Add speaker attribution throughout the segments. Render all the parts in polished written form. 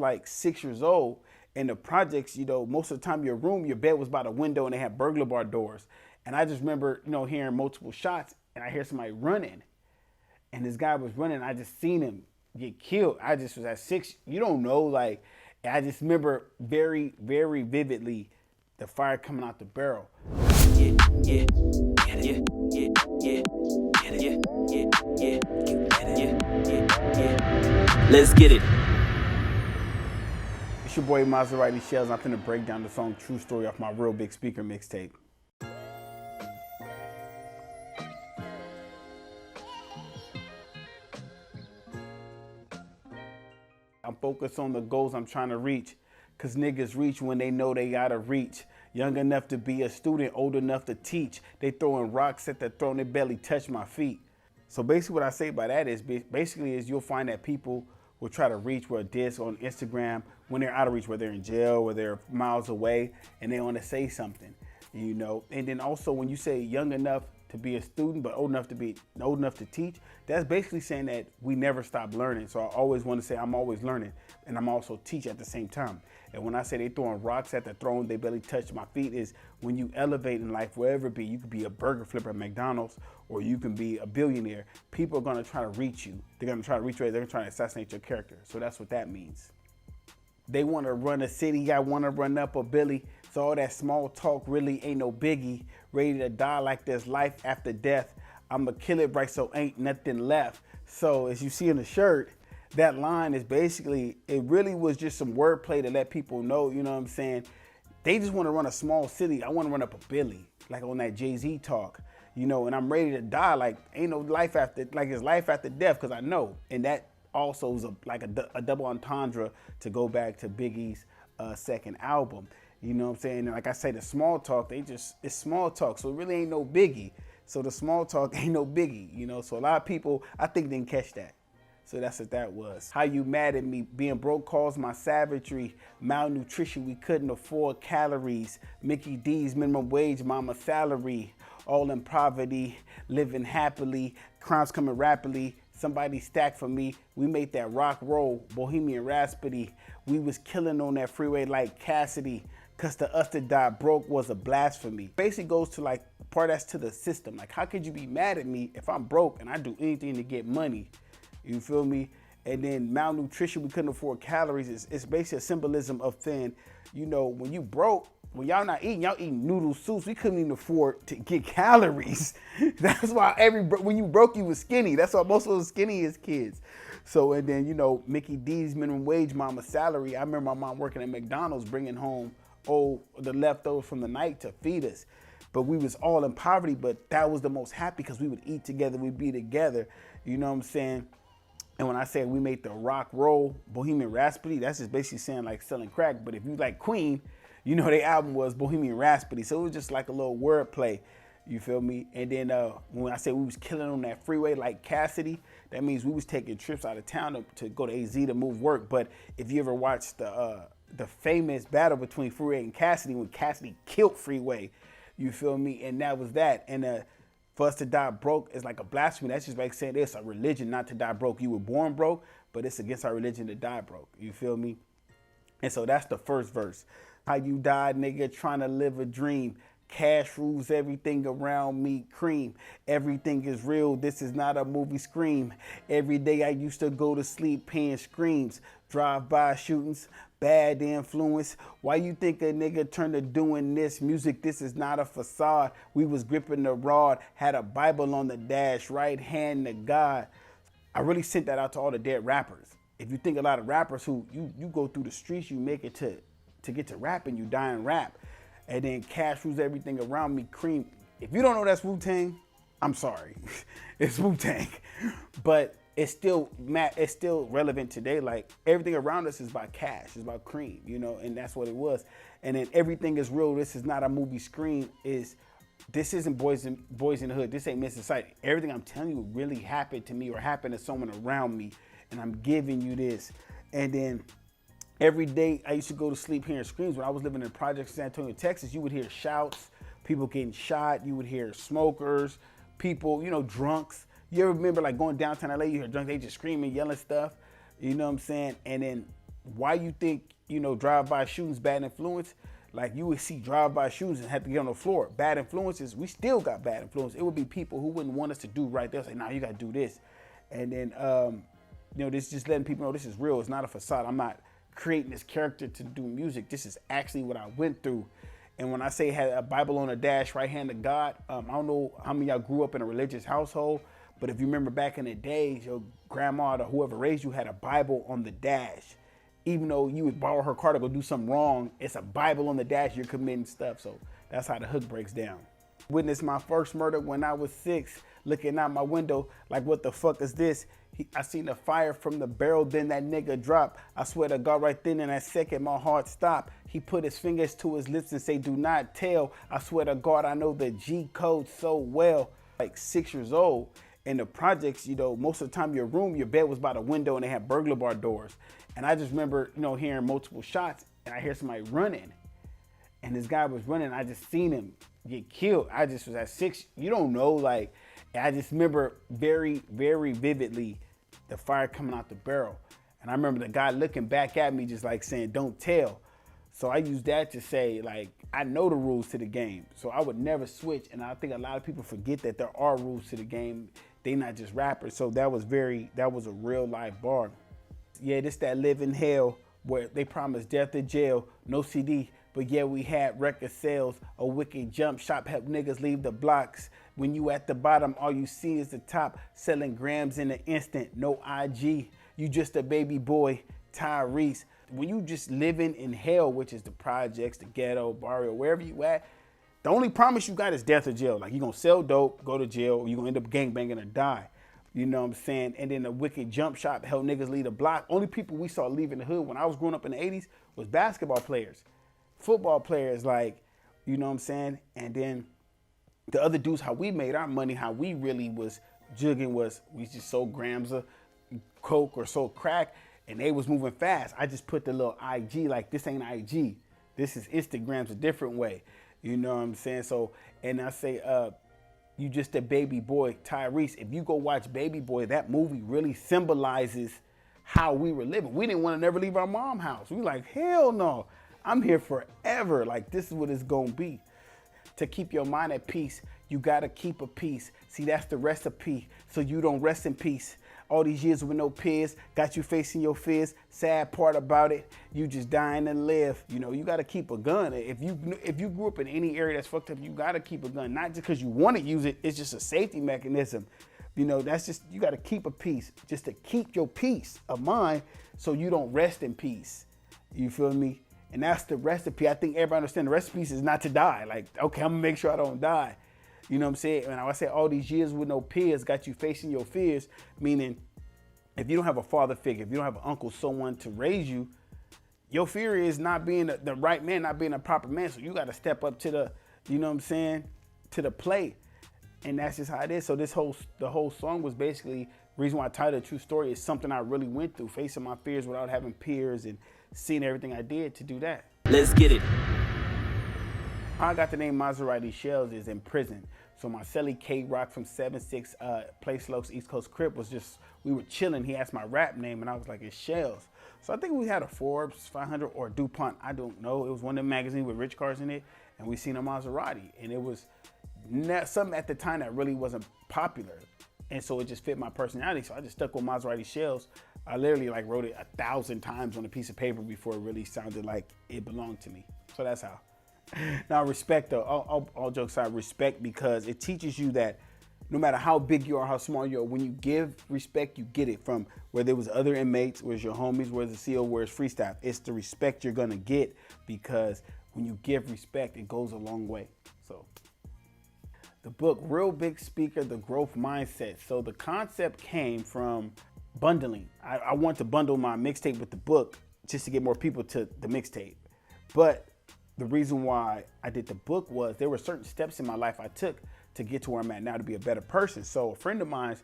Speaker 1: like 6 years old. In the projects, you know, most of the time your bed was by the window and they had burglar bar doors. And I just remember, you know, hearing multiple shots and I hear somebody running. And this guy was running. I just seen him get killed. I just was at 6. You don't know, like, I just remember very, very vividly the fire coming out the barrel. Yeah, yeah, yeah, yeah, yeah, yeah, yeah, yeah, yeah, yeah. Let's get it. It's your boy Maserati Shellz. I'm finna break down the song True Story off my Real Big Speaker mixtape. I'm focused on the goals I'm trying to reach, cause niggas reach when they know they gotta reach. Young enough to be a student, old enough to teach. They throwing rocks at the throne, they barely touch my feet. So basically what I say by that is, you'll find that people will try to reach where a disc on Instagram when they're out of reach, where they're in jail, where they're miles away, and they want to say something, you know. And then also when you say young enough to be a student, but old enough to teach, that's basically saying that we never stop learning. So I always want to say I'm always learning, and I'm also teach at the same time. And when I say they throwing rocks at the throne, they barely touch my feet, is when you elevate in life, wherever it be, you could be a burger flipper at McDonald's, or you can be a billionaire. People are gonna try to reach you. They're gonna try to reach you, they're gonna try to assassinate your character. So that's what that means. They wanna run a city, I wanna run up a Billy. So all that small talk really ain't no biggie. Ready to die like there's life after death. I'ma kill it right so ain't nothing left. So as you see in the shirt, that line is basically, it really was just some wordplay to let people know, you know what I'm saying? They just want to run a small city. I want to run up a Billy, like on that Jay-Z talk, you know, and I'm ready to die like ain't no life after, like it's life after death, because I know. And that also is like a double entendre to go back to Biggie's second album. You know what I'm saying? And like I say, the small talk, it's small talk, so it really ain't no biggie. So the small talk ain't no biggie, you know? So a lot of people, I think, didn't catch that. So that's what that was. How you mad at me? Being broke caused my savagery. Malnutrition, we couldn't afford calories. Mickey D's minimum wage, mama salary. All in poverty, living happily. Crimes coming rapidly. Somebody stacked for me. We made that rock roll, Bohemian Rhapsody. We was killing on that freeway like Cassidy. Cause to us to die broke was a blasphemy. Basically goes to like part that's to the system. Like, how could you be mad at me if I'm broke and I do anything to get money? You feel me? And then malnutrition, we couldn't afford calories. It's basically a symbolism of saying, you know, when you broke, when y'all not eating, y'all eating noodle soups. We couldn't even afford to get calories. That's why when you broke, you was skinny. That's why most of us skinny as kids. So, and then, you know, Mickey D's minimum wage, mama salary. I remember my mom working at McDonald's, bringing home, the leftovers from the night to feed us. But we was all in poverty, but that was the most happy because we would eat together, we'd be together. You know what I'm saying? And when I say we made the rock roll, Bohemian Rhapsody, that's just basically saying like selling crack. But if you like Queen, you know their album was Bohemian Rhapsody. So it was just like a little wordplay, you feel me? And then when I say we was killing on that freeway like Cassidy, that means we was taking trips out of town to go to AZ to move work. But if you ever watched the famous battle between Freeway and Cassidy, when Cassidy killed Freeway, you feel me? And that was that. And for us to die broke is like a blasphemy. That's just like saying it's a religion not to die broke. You were born broke, but it's against our religion to die broke. You feel me? And so that's the first verse. How you died, nigga, trying to live a dream. Cash rules everything around me, cream. Everything is real, this is not a movie Scream. Every day I used to go to sleep paying screams. Drive-by shootings, bad influence. Why you think a nigga turned to doing this? Music, this is not a facade. We was gripping the rod, had a Bible on the dash, right hand to God. I really sent that out to all the dead rappers. If you think a lot of rappers who, you go through the streets, you make it to get to rapping, you die in rap. And then cash rules everything around me, cream. If you don't know that's Wu-Tang, I'm sorry. It's Wu-Tang. But it's still relevant today. Like everything around us is about cash, it's about cream, you know, and that's what it was. And then everything is real. This is not a movie Scream. This isn't boys in the hood. This ain't Miss Society. Everything I'm telling you really happened to me or happened to someone around me, and I'm giving you this. And then every day I used to go to sleep hearing screams. When I was living in the projects in San Antonio, Texas, you would hear shouts, people getting shot. You would hear smokers, people, you know, drunks. You ever remember like going downtown LA, you hear drunks, they just screaming, yelling stuff. You know what I'm saying? And then why you think, drive-by shootings bad influence? Like, you would see drive-by shootings and have to get on the floor. Bad influences, we still got bad influence. It would be people who wouldn't want us to do right. They'll say, nah, you got to do this. And then, this just letting people know this is real. It's not a facade. I'm not creating this character to do music. This is actually what I went through. And when I say had a Bible on the dash, right hand of God, I don't know how many of y'all grew up in a religious household, but if you remember back in the days, your grandma or whoever raised you had a Bible on the dash. Even though you would borrow her car to go do something wrong, it's a Bible on the dash, you're committing stuff. So that's how the hook breaks down. Witnessed my first murder when I was 6, looking out my window like, what the fuck is this? I seen the fire from the barrel, then that nigga drop. I swear to God, right then in that second, my heart stopped. He put his fingers to his lips and say, do not tell. I swear to God, I know the G code so well. Like 6 years old. In the projects, most of the time your bed was by the window and they had burglar bar doors. And I just remember, hearing multiple shots and I hear somebody running. And this guy was running. I just seen him get killed. I just was at 6. You don't know, like, I just remember very, very vividly the fire coming out the barrel. And I remember the guy looking back at me just like saying, don't tell. So I use that to say, like, I know the rules to the game. So I would never switch. And I think a lot of people forget that there are rules to the game. They not just rappers. So that was a real life bar. Yeah, this that live in hell where they promised death or jail, no CD. But yeah, we had record sales, a wicked jump shop, help niggas leave the blocks. When you at the bottom, all you see is the top, selling grams in an instant, no IG. You just a baby boy, Tyrese. When you just living in hell, which is the projects, the ghetto, barrio, wherever you at, the only promise you got is death or jail. Like, you gonna sell dope, go to jail, or you gonna end up gangbanging or die. You know what I'm saying? And then the wicked jump shop, help niggas leave the block. Only people we saw leaving the hood when I was growing up in the 80s was basketball players. Football players, like, you know what I'm saying? And then the other dudes, how we made our money, how we really was jugging was we just sold grams of coke or sold crack, and they was moving fast. I just put the little IG, like, this ain't IG. This is Instagram's a different way. You know what I'm saying? So, and I say, you just a baby boy, Tyrese. If you go watch Baby Boy, that movie really symbolizes how we were living. We didn't want to never leave our mom's house. We were like, hell no. I'm here forever. Like, this is what it's gonna be. To keep your mind at peace, you gotta keep a peace. See, that's the recipe, so you don't rest in peace. All these years with no peers, got you facing your fears. Sad part about it, you just dying to live. You gotta keep a gun. If you grew up in any area that's fucked up, you gotta keep a gun. Not just because you want to use it, it's just a safety mechanism. That's just, you gotta keep a peace, just to keep your peace of mind so you don't rest in peace. You feel me? And that's the recipe. I think everybody understands the recipe is not to die. Like, okay, I'm gonna make sure I don't die. You know what I'm saying? And I say all these years with no peers got you facing your fears, meaning if you don't have a father figure, if you don't have an uncle, someone to raise you, your fear is not being the right man, not being a proper man. So you got to step up to the, you know what I'm saying, to the plate. And that's just how it is. So the whole song was basically, reason why I titled it True Story is something I really went through, facing my fears without having peers and seeing everything I did to do that.
Speaker 2: Let's get it.
Speaker 1: How I got the name Maserati Shellz is in prison. So my celly K-Rock from 7-6 Place Lokes East Coast Crip was just, we were chilling. He asked my rap name and I was like, it's Shellz. So I think we had a Forbes 500 or DuPont, I don't know. It was one of the magazines with rich cars in it, and we seen a Maserati. And it was something at the time that really wasn't popular. And so it just fit my personality. So I just stuck with Maserati Shellz. I literally like wrote it 1,000 times on a piece of paper before it really sounded like it belonged to me. So that's how. Now respect though, all jokes aside, respect, because it teaches you that no matter how big you are, how small you are, when you give respect, you get it from whether it was other inmates, where's your homies, where's the CO, where's freestyle. It's the respect you're gonna get, because when you give respect, it goes a long way. So the book, Real Big Speaker, The Growth Mindset. So the concept came from bundling. I want to bundle my mixtape with the book just to get more people to the mixtape. But the reason why I did the book was there were certain steps in my life I took to get to where I'm at now to be a better person. So a friend of mine,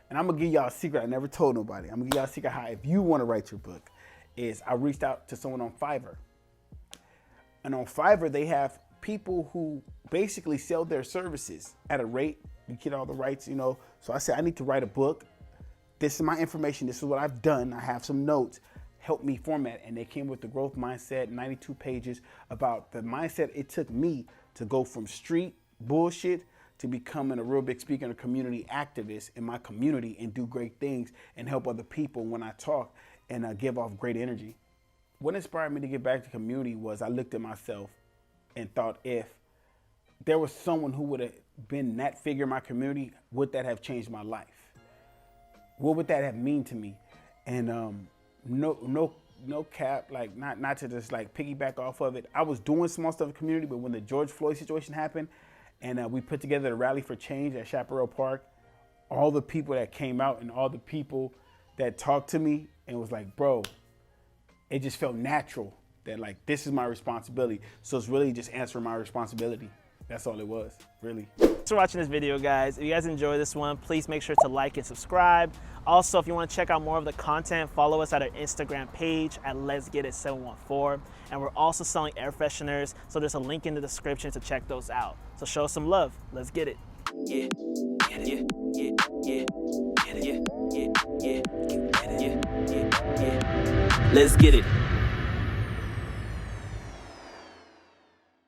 Speaker 1: and I'm gonna give y'all a secret I never told nobody. I'm gonna give y'all a secret how, if you wanna write your book, is I reached out to someone on Fiverr. And on Fiverr, they have people who basically sell their services at a rate. You get all the rights, you know. So I said, I need to write a book. This is my information. This is what I've done. I have some notes. helped me format, and they came with the growth mindset, 92 pages about the mindset it took me to go from street bullshit to becoming a real big speaker and a community activist in my community and do great things and help other people when I talk and give off great energy. What inspired me to get back to community was I looked at myself and thought, if there was someone who would have been that figure in my community, would that have changed my life? What would that have mean to me? And no cap, like not to just like piggyback off of it. I was doing small stuff in the community, but when the George Floyd situation happened and we put together the Rally for Change at Chaparral Park, all the people that came out and all the people that talked to me and was like, bro, it just felt natural that like, this is my responsibility. So it's really just answering my responsibility. That's all it was, really.
Speaker 2: Thanks for watching this video, guys. If you guys enjoyed this one, please make sure to like and subscribe. Also, if you want to check out more of the content, follow us at our Instagram page at Lezgetit714. And we're also selling air fresheners, so there's a link in the description to check those out. So show us some love. Let's get it. Yeah, yeah, yeah, yeah, yeah, yeah, yeah, yeah, yeah, yeah, yeah. Let's get it.